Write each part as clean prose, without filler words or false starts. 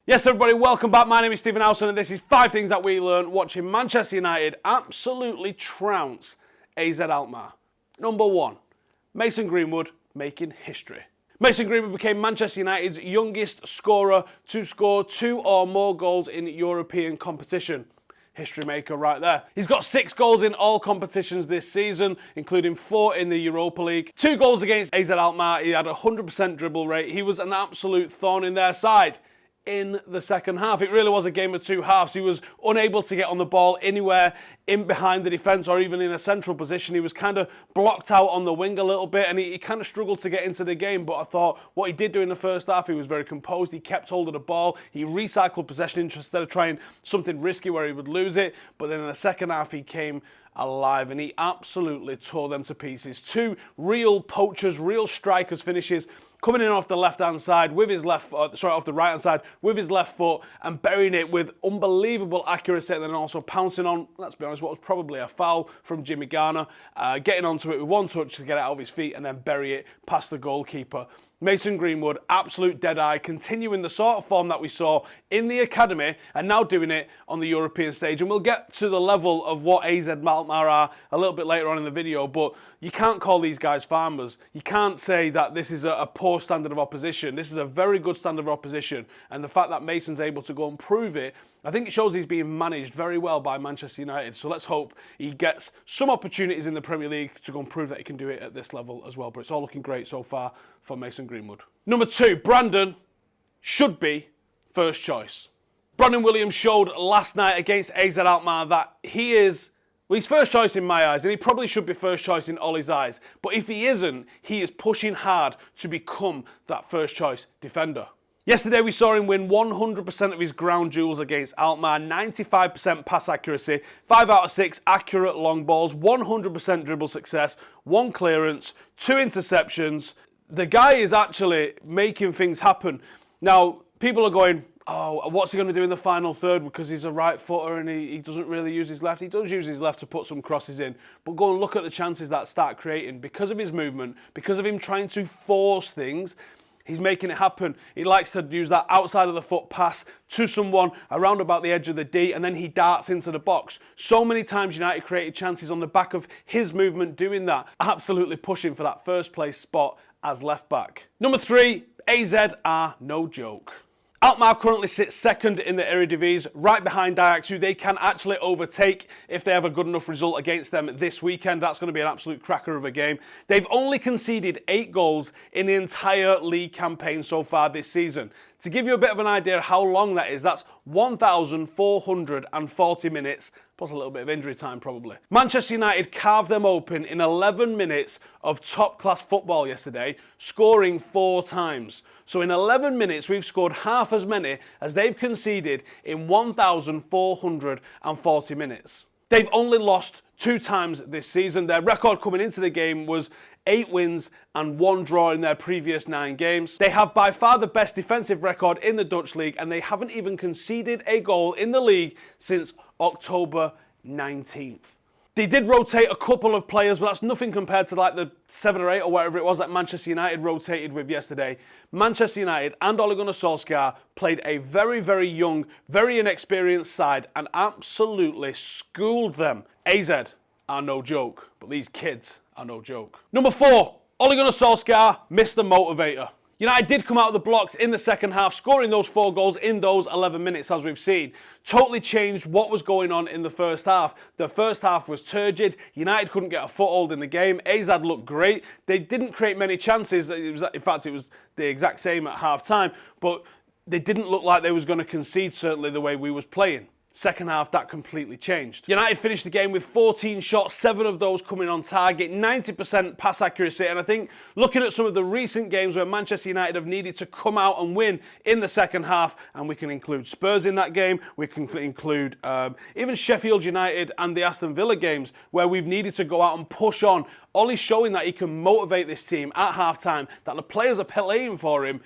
Yes, everybody, welcome back. My name is Stephen Howson, and this is 5 things that we learned watching Manchester United absolutely trounce AZ Alkmaar. Number 1, Mason Greenwood making history. Mason Greenwood became Manchester United's youngest scorer to score 2 or more goals in European competition. History maker right there. He's got 6 goals in all competitions this season, including 4 in the Europa League. 2 goals against AZ Alkmaar. He had a 100% dribble rate. He was an absolute thorn in their side in the second half. It really was a game of 2 halves. He was unable to get on the ball anywhere in behind the defence or even in a central position. He was kind of blocked out on the wing a little bit, and he kind of struggled to get into the game. But I thought what he did do in the first half, he was very composed. He kept hold of the ball. He recycled possession instead of trying something risky where he would lose it. But then in the second half, he came alive and he absolutely tore them to pieces. 2 real poachers, real strikers finishes, coming in off the left-hand side with his off the right-hand side with his left foot and burying it with unbelievable accuracy, and then also pouncing on, let's be honest, what was probably a foul from Jimmy Garner, getting onto it with 1 touch to get it out of his feet and then bury it past the goalkeeper. Mason Greenwood, absolute dead-eye, continuing the sort of form that we saw in the academy and now doing it on the European stage. And we'll get to the level of what AZ Alkmaar are a little bit later on in the video, but you can't call these guys farmers. You can't say that this is a poor standard of opposition. This is a very good standard of opposition, and the fact that Mason's able to go and prove it, I think it shows he's being managed very well by Manchester United. So let's hope he gets some opportunities in the Premier League to go and prove that he can do it at this level as well. But it's all looking great so far for Mason Greenwood. Number 2, Brandon should be first choice. Brandon Williams showed last night against AZ Alkmaar that he is, well, he's first choice in my eyes, and he probably should be first choice in Ollie's eyes. But if he isn't, he is pushing hard to become that first choice defender. Yesterday we saw him win 100% of his ground duels against Alkmaar, 95% pass accuracy, 5 out of 6 accurate long balls, 100% dribble success, 1 clearance, 2 interceptions. The guy is actually making things happen. Now, people are going, oh, what's he going to do in the final third because he's a right footer and he doesn't really use his left. He does use his left to put some crosses in, but go and look at the chances that start creating because of his movement, because of him trying to force things. He's making it happen. He likes to use that outside of the foot pass to someone around about the edge of the D, and then he darts into the box. So many times United created chances on the back of his movement doing that. Absolutely pushing for that first place spot as left back. Number 3, AZ are no joke. Alkmaar currently sits second in the Eredivisie, right behind Ajax, who they can actually overtake if they have a good enough result against them this weekend. That's going to be an absolute cracker of a game. They've only conceded 8 goals in the entire league campaign so far this season. To give you a bit of an idea of how long that is, that's 1,440 minutes, plus a little bit of injury time probably. Manchester United carved them open in 11 minutes of top-class football yesterday, scoring 4 times. So in 11 minutes, we've scored half as many as they've conceded in 1,440 minutes. They've only lost 2 times this season. Their record coming into the game was 8 wins and 1 draw in their previous 9 games. They have by far the best defensive record in the Dutch league, and they haven't even conceded a goal in the league since October 19th. They did rotate a couple of players, but that's nothing compared to like the 7 or 8 or whatever it was that Manchester United rotated with yesterday. Manchester United and Ole Gunnar Solskjaer played a very, very young, very inexperienced side and absolutely schooled them. AZ are no joke, but these kids are no joke. Number 4, Ole Gunnar Solskjaer, Mr. Motivator. United did come out of the blocks in the second half, scoring those 4 goals in those 11 minutes, as we've seen. Totally changed what was going on in the first half. The first half was turgid. United couldn't get a foothold in the game. AZ looked great. They didn't create many chances. In fact, it was the exact same at half-time, but they didn't look like they was going to concede, certainly the way we was playing. Second half, that completely changed. United finished the game with 14 shots, 7 of those coming on target, 90% pass accuracy, and I think looking at some of the recent games where Manchester United have needed to come out and win in the second half, and we can include Spurs in that game, we can include even Sheffield United and the Aston Villa games where we've needed to go out and push on. Ollie's showing that he can motivate this team at half-time, that the players are playing for him.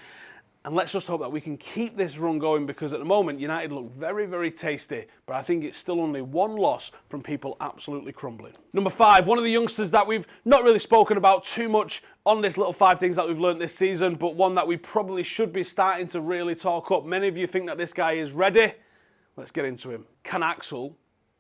And let's just hope that we can keep this run going, because at the moment United look very, very tasty, but I think it's still only one loss from people absolutely crumbling. Number 5, one of the youngsters that we've not really spoken about too much on this little 5 things that we've learned this season, but one that we probably should be starting to really talk up. Many of you think that this guy is ready. Let's get into him. Can AXEL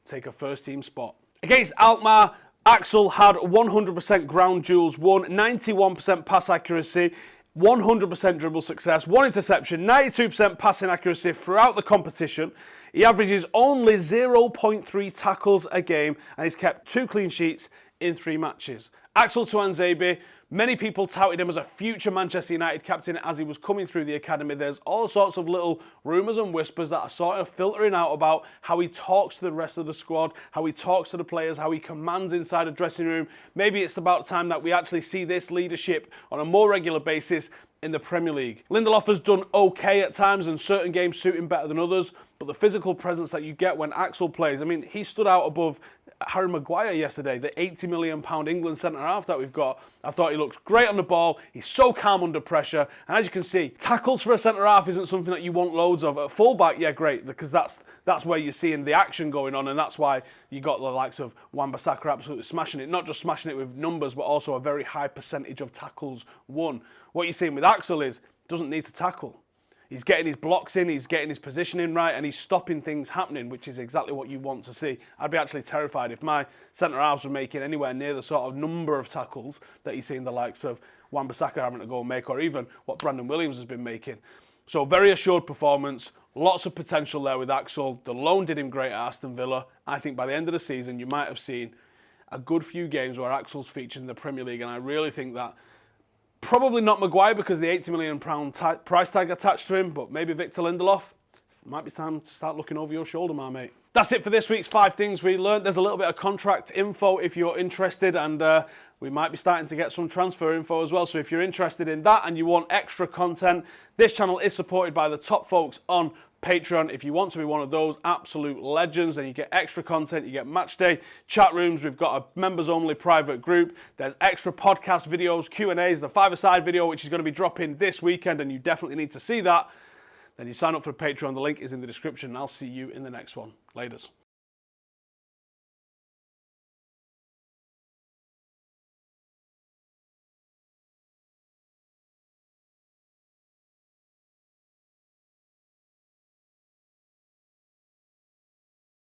take a first team spot? Against Alkmaar, AXEL had 100% ground duels won, 91% pass accuracy, 100% dribble success, 1 interception, 92% passing accuracy throughout the competition. He averages only 0.3 tackles a game, and he's kept 2 clean sheets in 3 matches. AXEL Tuanzebe, many people touted him as a future Manchester United captain as he was coming through the academy. There's all sorts of little rumours and whispers that are sort of filtering out about how he talks to the rest of the squad, how he talks to the players, how he commands inside a dressing room. Maybe it's about time that we actually see this leadership on a more regular basis in the Premier League. Lindelof has done okay at times, and certain games suit him better than others, but the physical presence that you get when AXEL plays, I mean, he stood out above Harry Maguire yesterday, the £80 million England centre-half that we've got. I thought he looks great on the ball, he's so calm under pressure, and as you can see, tackles for a centre-half isn't something that you want loads of. At full-back, yeah, great, because that's where you're seeing the action going on, and that's why you got the likes of Wan-Bissaka absolutely smashing it, not just smashing it with numbers, but also a very high percentage of tackles won. What you're seeing with AXEL is, doesn't need to tackle. He's getting his blocks in, he's getting his positioning right, and he's stopping things happening, which is exactly what you want to see. I'd be actually terrified if my centre-halves were making anywhere near the sort of number of tackles that you're seeing the likes of Wan-Bissaka having to go and make, or even what Brandon Williams has been making. So very assured performance, lots of potential there with AXEL. The loan did him great at Aston Villa. I think by the end of the season, you might have seen a good few games where AXEL's featured in the Premier League, and I really think that probably not Maguire because of the £80 million price tag attached to him, but maybe Victor Lindelof. It might be time to start looking over your shoulder, my mate. That's it for this week's 5 things we learned. There's a little bit of contract info if you're interested, and we might be starting to get some transfer info as well. So if you're interested in that and you want extra content, this channel is supported by the top folks on Patreon. If you want to be one of those absolute legends, then you get extra content, you get match day chat rooms, we've got a members only private group, there's extra podcast videos, Q&As, the five-a-side video which is going to be dropping this weekend, and you definitely need to see that. Then you sign up for Patreon, the link is in the description, and I'll see you in the next one. Laters.